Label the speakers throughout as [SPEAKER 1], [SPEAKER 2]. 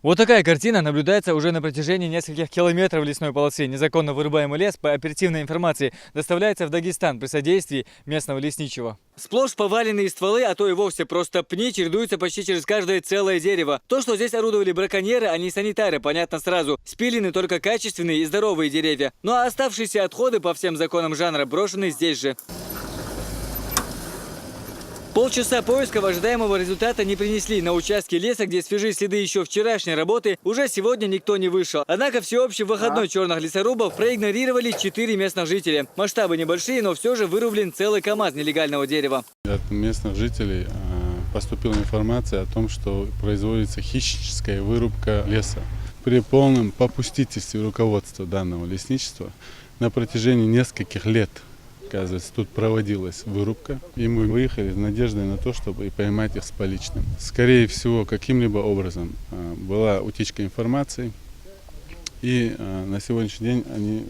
[SPEAKER 1] Вот такая картина наблюдается уже на протяжении нескольких километров лесной полосы. Незаконно вырубаемый лес, по оперативной информации, доставляется в Дагестан при содействии местного лесничего. Сплошь поваленные стволы, а то и вовсе просто пни, чередуются почти через каждое целое дерево. То, что здесь орудовали браконьеры, а не санитары, понятно сразу. Спилены только качественные и здоровые деревья. Ну а оставшиеся отходы по всем законам жанра брошены здесь же. Полчаса поисков ожидаемого результата не принесли. На участке леса, где свежие следы еще вчерашней работы, уже сегодня никто не вышел. Однако всеобщий выходной черных лесорубов проигнорировали 4 местных жителя. Масштабы небольшие, но все же вырублен целый КАМАЗ нелегального дерева.
[SPEAKER 2] От местных жителей поступила информация о том, что производится хищническая вырубка леса. При полном попустительстве руководства данного лесничества на протяжении нескольких лет, оказывается, тут проводилась вырубка, и мы выехали с надеждой на то, чтобы поймать их с поличным. Скорее всего, каким-либо образом была утечка информации, и на сегодняшний день они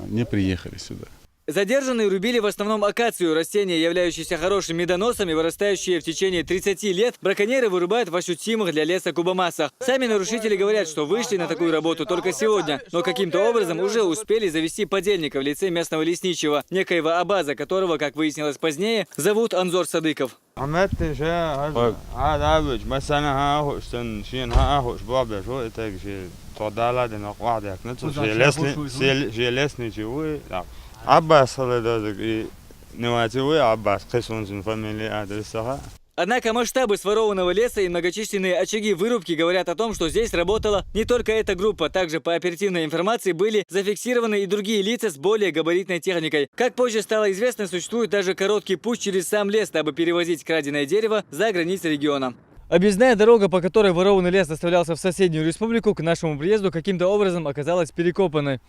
[SPEAKER 2] не приехали сюда.
[SPEAKER 1] Задержанные рубили в основном акацию, растение, являющееся хорошим медоносом и вырастающее в течение 30 лет, браконьеры вырубают в ощутимых для леса кубомассах. Сами нарушители говорят, что вышли на такую работу только сегодня, но каким-то образом уже успели завести подельника в лице местного лесничего, некоего Абаза, которого, как выяснилось позднее, зовут Анзор Садыков. Однако масштабы сворованного леса и многочисленные очаги вырубки говорят о том, что здесь работала не только эта группа. Также по оперативной информации были зафиксированы и другие лица с более габаритной техникой. Как позже стало известно, существует даже короткий путь через сам лес, дабы перевозить краденое дерево за границы региона. Объездная дорога, по которой ворованный лес доставлялся в соседнюю республику, к нашему приезду каким-то образом оказалась перекопанной.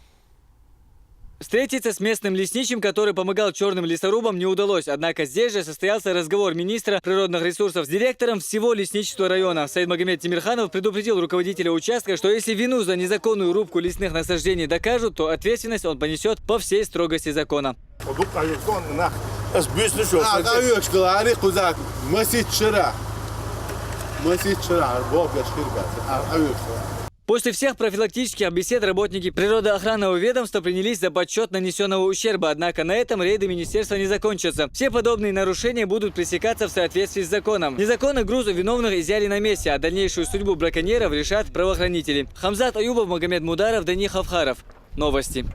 [SPEAKER 1] Встретиться с местным лесничим, который помогал черным лесорубам, не удалось. Однако здесь же состоялся разговор министра природных ресурсов с директором всего лесничества района. Саидмагомед Тимирханов предупредил руководителя участка, что если вину за незаконную рубку лесных насаждений докажут, то ответственность он понесет по всей строгости закона. После всех профилактических бесед работники природоохранного ведомства принялись за подсчет нанесенного ущерба. Однако на этом рейды министерства не закончатся. Все подобные нарушения будут пресекаться в соответствии с законом. Незаконный груз виновных изъяли на месте, а дальнейшую судьбу браконьеров решат правоохранители. Хамзат Аюбов, Магомед Мударов, Дани Хавхаров. Новости.